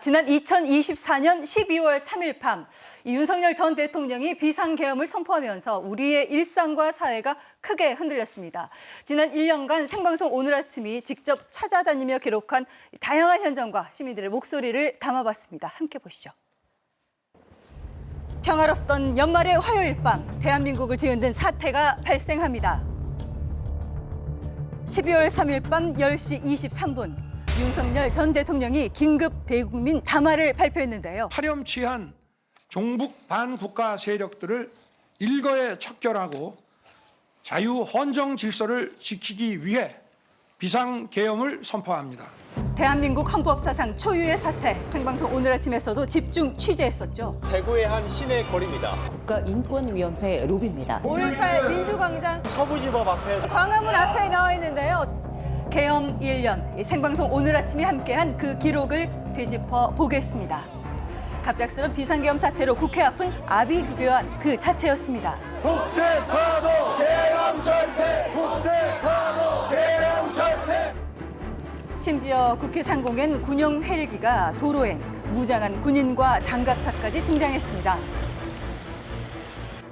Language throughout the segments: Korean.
지난 2024년 12월 3일 밤 윤석열 전 대통령이 비상계엄을 선포하면서 우리의 일상과 사회가 크게 흔들렸습니다. 지난 1년간 생방송 오늘 아침이 직접 찾아다니며 기록한 다양한 현장과 시민들의 목소리를 담아봤습니다. 함께 보시죠. 평화롭던 연말의 화요일 밤 대한민국을 뒤흔든 사태가 발생합니다. 12월 3일 밤 10시 23분. 윤석열 전 대통령이 긴급 대국민 담화를 발표했는데요. 파렴치한 종북 반국가 세력들을 일거에 척결하고 자유 헌정 질서를 지키기 위해 비상계엄을 선포합니다. 대한민국 헌법사상 초유의 사태, 생방송 오늘 아침에서도 집중 취재했었죠. 대구의 한 시내 거리입니다. 국가인권위원회 로비입니다. 5.18 민주광장 서부지법 앞에 광화문 앞에 나와 있는데요. 계엄 1년, 생방송 오늘 아침이 함께한 그 기록을 되짚어 보겠습니다. 갑작스런 비상계엄 사태로 국회 앞은 아비규교한 그 자체였습니다. 국제파도 계엄 절대! 국제파도 계엄 절대! 심지어 국회 상공엔 군용 헬기가 도로엔 무장한 군인과 장갑차까지 등장했습니다.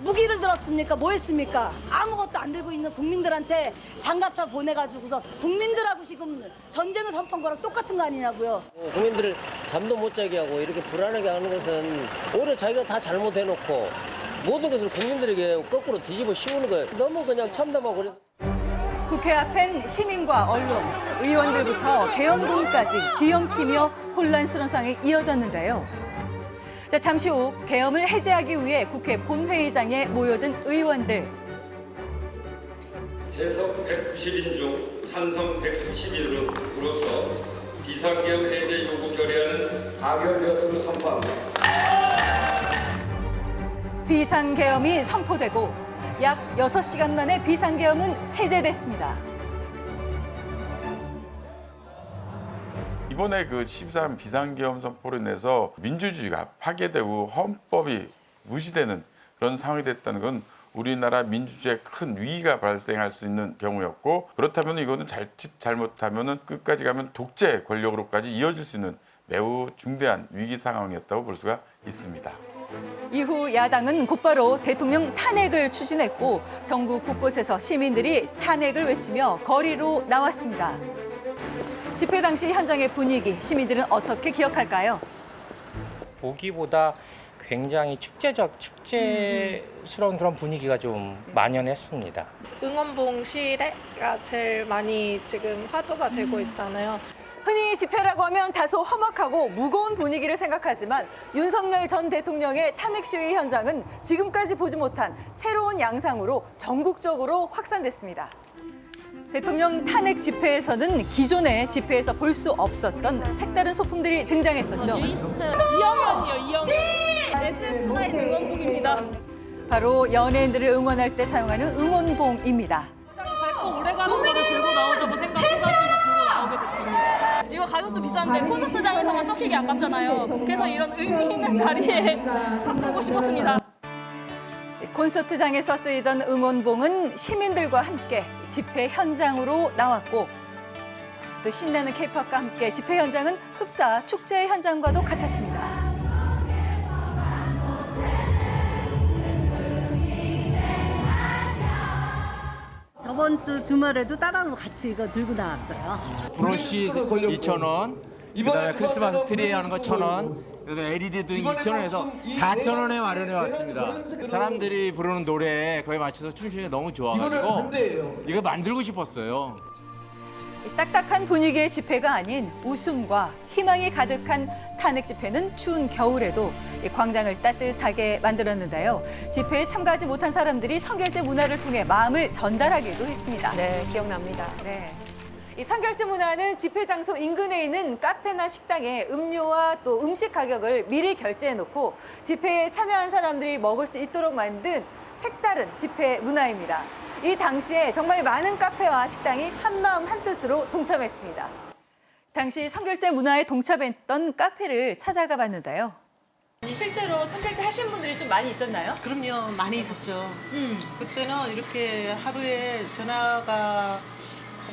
무기를 들었습니까? 뭐 했습니까? 아무것도 안 들고 있는 국민들한테 장갑차 보내가지고서 국민들하고 지금 전쟁을 선포한 거랑 똑같은 거 아니냐고요. 국민들을 잠도 못 자게 하고 이렇게 불안하게 하는 것은 오히려 자기가 다 잘못해놓고 모든 것을 국민들에게 거꾸로 뒤집어 씌우는 거예요. 너무 그냥 참담하고 그래서. 국회 앞엔 시민과 언론, 의원들부터 계엄군까지 뒤엉키며 혼란스러운 상황이 이어졌는데요. 잠시 후 계엄을 해제하기 위해 국회 본회의장에 모여든 의원들. 재석 190인 중 찬성 190인으로서 비상계엄 해제 요구 결의안은 가결되었음을 선포합니다. 비상계엄이 선포되고 약 6시간 만에 비상계엄은 해제됐습니다. 이번에 그 13 비상계엄 선포로 인해서 민주주의가 파괴되고 헌법이 무시되는 그런 상황이 됐다는 건 우리나라 민주주의에 큰 위기가 발생할 수 있는 경우였고, 그렇다면 이거는 자칫 잘못하면 끝까지 가면 독재 권력으로까지 이어질 수 있는 매우 중대한 위기 상황이었다고 볼 수가 있습니다. 이후 야당은 곧바로 대통령 탄핵을 추진했고 전국 곳곳에서 시민들이 탄핵을 외치며 거리로 나왔습니다. 집회 당시 현장의 분위기, 시민들은 어떻게 기억할까요? 보기보다 굉장히 축제스러운 그런 분위기가 좀 만연했습니다. 응원봉 시대가 제일 많이 지금 화두가 되고 있잖아요. 흔히 집회라고 하면 다소 험악하고 무거운 분위기를 생각하지만 윤석열 전 대통령의 탄핵 시위 현장은 지금까지 보지 못한 새로운 양상으로 전국적으로 확산됐습니다. 대통령 탄핵 집회에서는 기존의 집회에서 볼 수 없었던 색다른 소품들이 등장했었죠. 이영현이요, 이영현. SF9 응원봉입니다. 바로 연예인들을 응원할 때 사용하는 응원봉입니다. 밝고 오래가는 거를 들고 나오자고 생각해가지고 들고 나오게 됐습니다. 이거 가격도 비싼데 콘서트장에서만 썩히기 아깝잖아요. 그래서 이런 의미 있는 자리에 바꾸고 싶었습니다. 콘서트장에서 쓰이던 응원봉은 시민들과 함께 집회 현장으로 나왔고, 또 신나는 K-팝과 함께 집회 현장은 흡사 축제 현장과도 같았습니다. 저번 주 주말에도 딸하고 같이 이거 들고 나왔어요. 브러쉬 2,000원, 그다음에 크리스마스 트리 하는 거 1,000원, 그다음에 LED 등 2,000원에서 4,000원에 마련해 왔습니다. 사람들이 부르는 노래에 거기에 맞춰서 춤추기 너무 좋아가지고 이거 만들고 싶었어요. 딱딱한 분위기의 집회가 아닌 웃음과 희망이 가득한 탄핵 집회는 추운 겨울에도 광장을 따뜻하게 만들었는데요. 집회에 참가하지 못한 사람들이 선결제 문화를 통해 마음을 전달하기도 했습니다. 네, 기억납니다. 네. 이 선결제 문화는 집회 장소 인근에 있는 카페나 식당에 음료와 또 음식 가격을 미리 결제해놓고 집회에 참여한 사람들이 먹을 수 있도록 만든 색다른 집회 문화입니다. 이 당시에 정말 많은 카페와 식당이 한마음 한뜻으로 동참했습니다. 당시 선결제 문화에 동참했던 카페를 찾아가 봤는데요. 실제로 선결제 하신 분들이 좀 많이 있었나요? 그럼요, 많이 있었죠. 그때는 이렇게 하루에 전화가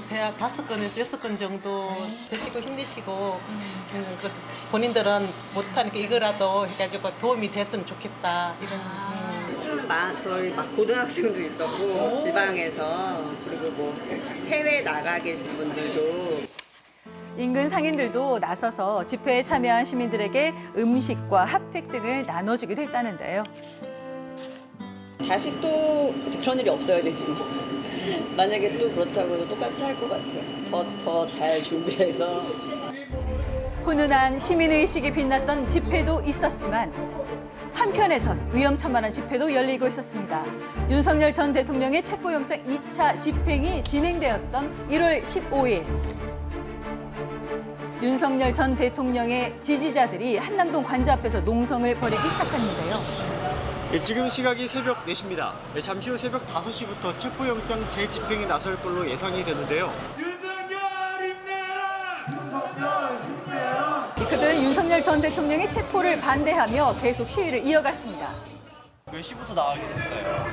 대략 5건에서 6건 정도 드시고 힘드시고 그래서 본인들은 못하니까 이거라도 해가지고 도움이 됐으면 좋겠다 이런 저희 막 고등학생도 있었고 지방에서 그리고 뭐 해외 나가 계신 분들도 인근 상인들도 나서서 집회에 참여한 시민들에게 음식과 핫팩 등을 나눠주기도 했다는데요. 다시 또 그런 일이 없어야 되지 뭐. 만약에 또 그렇다고 해도 똑같이 할 것 같아요. 더 잘 준비해서. 훈훈한 시민의식이 빛났던 집회도 있었지만 한편에선 위험천만한 집회도 열리고 있었습니다. 윤석열 전 대통령의 체포영장 2차 집행이 진행되었던 1월 15일. 윤석열 전 대통령의 지지자들이 한남동 관저 앞에서 농성을 벌이기 시작했는데요. 지금 시각이 새벽 4시입니다. 잠시 후 새벽 5시부터 체포영장 재집행이 나설 걸로 예상이 되는데요. 그들은 윤석열 전 대통령의 체포를 반대하며 계속 시위를 이어갔습니다. 몇 시부터 나가게 됐어요?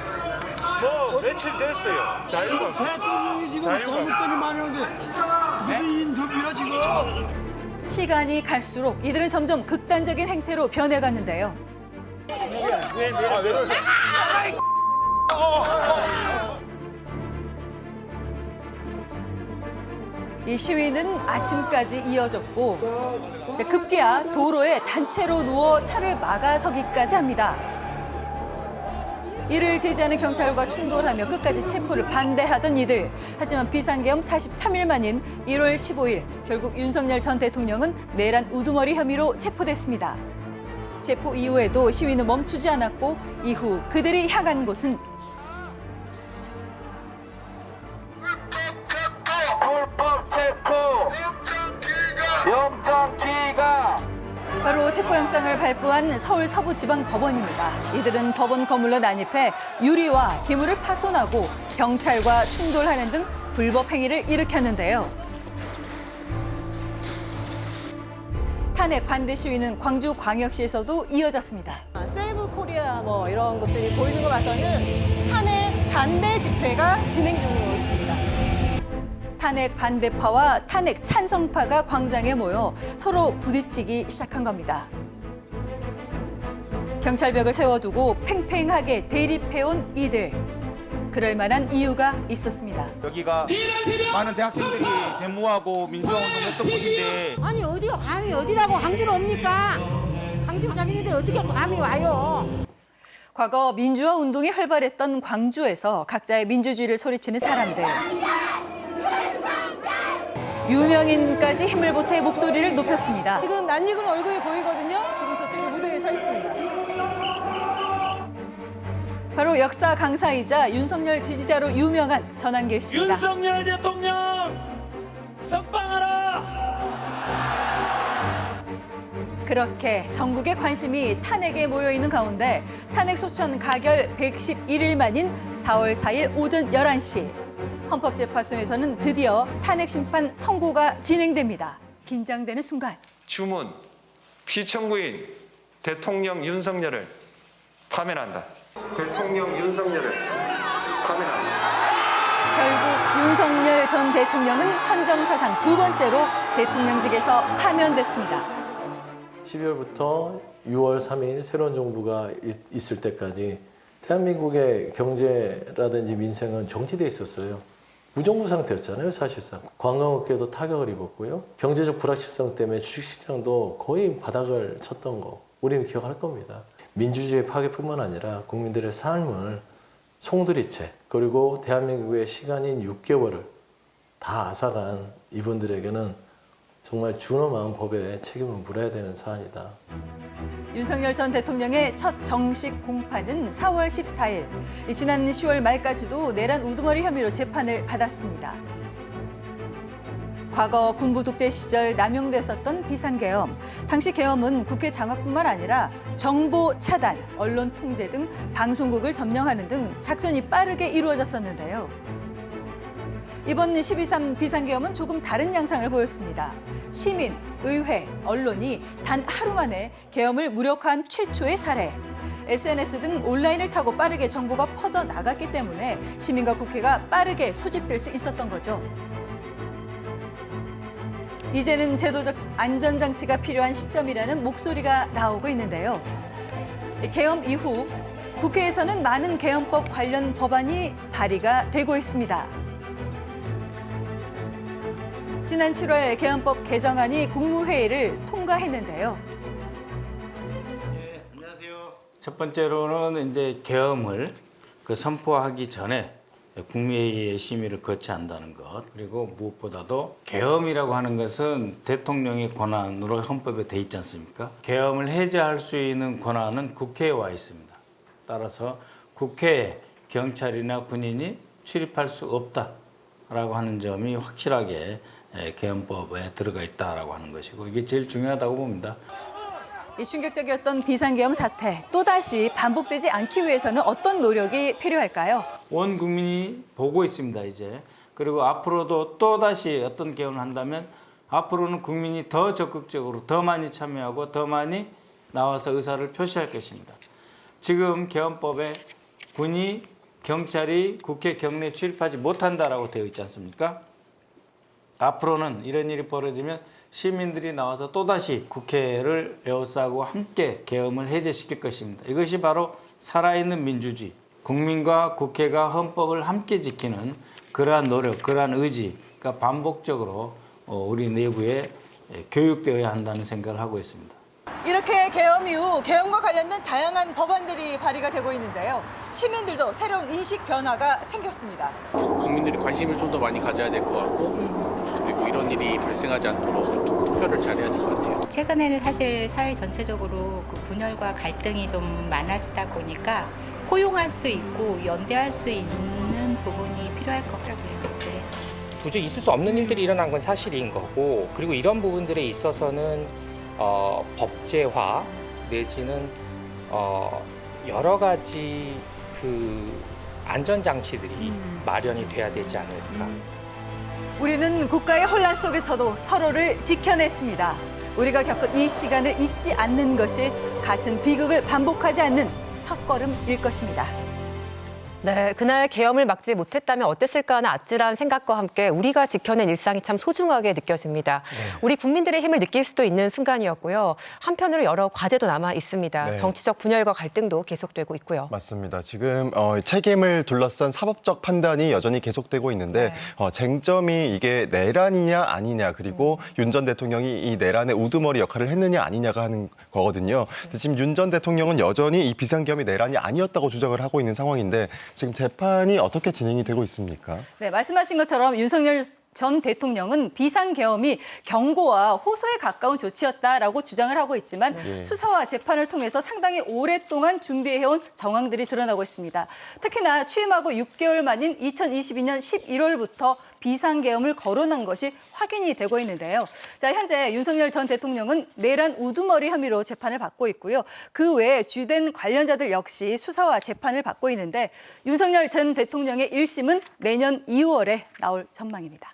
뭐 며칠 됐어요. 자유가 대통령이 지금 잘못된 일 많이 하는데 무슨 인터뷰야 지금? 시간이 갈수록 이들은 점점 극단적인 행태로 변해갔는데요. 이 시위는 아침까지 이어졌고 급기야 도로에 단체로 누워 차를 막아서기까지 합니다. 이를 제지하는 경찰과 충돌하며 끝까지 체포를 반대하던 이들. 하지만 비상계엄 43일 만인 1월 15일 결국 윤석열 전 대통령은 내란 우두머리 혐의로 체포됐습니다. 체포 이후에도 시위는 멈추지 않았고 이후 그들이 향한 곳은 불법 체포 영장 기각 바로 체포영장을 발부한 서울 서부지방법원입니다. 이들은 법원 건물로 난입해 유리와 기물을 파손하고 경찰과 충돌하는 등 불법 행위를 일으켰는데요. 탄핵 반대 시위는 광주광역시에서도 이어졌습니다. 세이브 코리아 뭐 이런 것들이 보이는 거 봐서는 탄핵 반대 집회가 진행 중으로 있습니다. 탄핵 반대파와 탄핵 찬성파가 광장에 모여 서로 부딪히기 시작한 겁니다. 경찰벽을 세워두고 팽팽하게 대립해온 이들. 그럴 만한 이유가 있었습니다. 여기가 많은 대학생들이 데모하고 민주화 운동했던 곳인데 아니 어디가 감히 어디라고 광주로 옵니까? 광주 자기네들 어떻게 감히 와요? 과거 민주화 운동이 활발했던 광주에서 각자의 민주주의를 소리치는 사람들. 유명인까지 힘을 보태 목소리를 높였습니다. 지금 낯익은 얼굴이 보이거든요. 지금 저쪽에 무대에 서 있습니다. 바로 역사 강사이자 윤석열 지지자로 유명한 전한길 씨입니다. 윤석열 대통령 석방하라. 그렇게 전국의 관심이 탄핵에 모여있는 가운데 탄핵 소천 가결 111일 만인 4월 4일 오전 11시. 헌법재판소에서는 드디어 탄핵 심판 선고가 진행됩니다. 긴장되는 순간. 주문, 피청구인 대통령 윤석열을 파면한다. 대통령 윤석열을 파면한다. 결국 윤석열 전 대통령은 헌정사상 두 번째로 대통령직에서 파면됐습니다. 12월부터 6월 3일 새로운 정부가 있을 때까지 대한민국의 경제라든지 민생은 정지돼 있었어요. 무정부 상태였잖아요, 사실상. 관광업계도 타격을 입었고요. 경제적 불확실성 때문에 주식시장도 거의 바닥을 쳤던 거 우리는 기억할 겁니다. 민주주의 파괴뿐만 아니라 국민들의 삶을 송두리째 그리고 대한민국의 시간인 6개월을 다 앗아간 이분들에게는 정말 준엄한 법의 책임을 물어야 되는 사안이다. 윤석열 전 대통령의 첫 정식 공판은 4월 14일. 지난 10월 말까지도 내란 우두머리 혐의로 재판을 받았습니다. 과거 군부 독재 시절 남용됐었던 비상계엄. 당시 계엄은 국회 장악뿐만 아니라 정보 차단, 언론 통제 등 방송국을 점령하는 등 작전이 빠르게 이루어졌었는데요. 이번 12.3 비상계엄은 조금 다른 양상을 보였습니다. 시민, 의회, 언론이 단 하루 만에 계엄을 무력화한 최초의 사례. SNS 등 온라인을 타고 빠르게 정보가 퍼져나갔기 때문에 시민과 국회가 빠르게 소집될 수 있었던 거죠. 이제는 제도적 안전장치가 필요한 시점이라는 목소리가 나오고 있는데요. 계엄 이후 국회에서는 많은 계엄법 관련 법안이 발의가 되고 있습니다. 지난 7월 계엄법 개정안이 국무회의를 통과했는데요. 첫 번째로는 이제 계엄을 선포하기 전에 국무회의의 심의를 거쳐야 한다는 것, 그리고 무엇보다도 계엄이라고 하는 것은 대통령의 권한으로 헌법에 돼 있지 않습니까? 계엄을 해제할 수 있는 권한은 국회에 와 있습니다. 따라서 국회에 경찰이나 군인이 출입할 수 없다라고 하는 점이 확실하게 계엄법에 들어가 있다라고 하는 것이고, 이게 제일 중요하다고 봅니다. 이 충격적이었던 비상계엄 사태, 또다시 반복되지 않기 위해서는 어떤 노력이 필요할까요? 온 국민이 보고 있습니다, 이제. 그리고 앞으로도 또다시 어떤 계엄을 한다면 앞으로는 국민이 더 적극적으로 더 많이 참여하고 더 많이 나와서 의사를 표시할 것입니다. 지금 계엄법에 군이, 경찰이 국회 경내에 출입하지 못한다라고 되어 있지 않습니까? 앞으로는 이런 일이 벌어지면 시민들이 나와서 또다시 국회를 에워싸고 함께 계엄을 해제시킬 것입니다. 이것이 바로 살아있는 민주주의, 국민과 국회가 헌법을 함께 지키는 그러한 노력, 그러한 의지가 반복적으로 우리 내부에 교육되어야 한다는 생각을 하고 있습니다. 이렇게 계엄 이후 계엄과 관련된 다양한 법안들이 발의가 되고 있는데요. 시민들도 새로운 인식 변화가 생겼습니다. 국민들이 관심을 좀 더 많이 가져야 될 것 같고, 그리고 이런 일이 발생하지 않도록 투표를 잘해야 될 것 같아요. 최근에는 사실 사회 전체적으로 그 분열과 갈등이 좀 많아지다 보니까 포용할 수 있고 연대할 수 있는 부분이 필요할 것 같아요. 네. 도저히 있을 수 없는 일들이 일어난 건 사실인 거고, 그리고 이런 부분들에 있어서는 법제화 내지는 여러 가지 그 안전장치들이 마련이 돼야 되지 않을까. 우리는 국가의 혼란 속에서도 서로를 지켜냈습니다. 우리가 겪은 이 시간을 잊지 않는 것이 같은 비극을 반복하지 않는 첫걸음일 것입니다. 네, 그날 계엄을 막지 못했다면 어땠을까 하는 아찔한 생각과 함께 우리가 지켜낸 일상이 참 소중하게 느껴집니다. 네. 우리 국민들의 힘을 느낄 수도 있는 순간이었고요. 한편으로 여러 과제도 남아 있습니다. 네. 정치적 분열과 갈등도 계속되고 있고요. 맞습니다. 지금 책임을 둘러싼 사법적 판단이 여전히 계속되고 있는데 쟁점이 이게 내란이냐 아니냐, 그리고 윤 전 대통령이 이 내란의 우두머리 역할을 했느냐 아니냐가 하는 거거든요. 근데 지금 윤 전 대통령은 여전히 이 비상계엄이 내란이 아니었다고 주장을 하고 있는 상황인데 지금 재판이 어떻게 진행이 되고 있습니까? 네, 말씀하신 것처럼 윤석열 전 대통령은 비상계엄이 경고와 호소에 가까운 조치였다라고 주장을 하고 있지만 수사와 재판을 통해서 상당히 오랫동안 준비해온 정황들이 드러나고 있습니다. 특히나 취임하고 6개월 만인 2022년 11월부터 비상계엄을 거론한 것이 확인이 되고 있는데요. 자, 현재 윤석열 전 대통령은 내란 우두머리 혐의로 재판을 받고 있고요. 그 외에 주된 관련자들 역시 수사와 재판을 받고 있는데 윤석열 전 대통령의 1심은 내년 2월에 나올 전망입니다.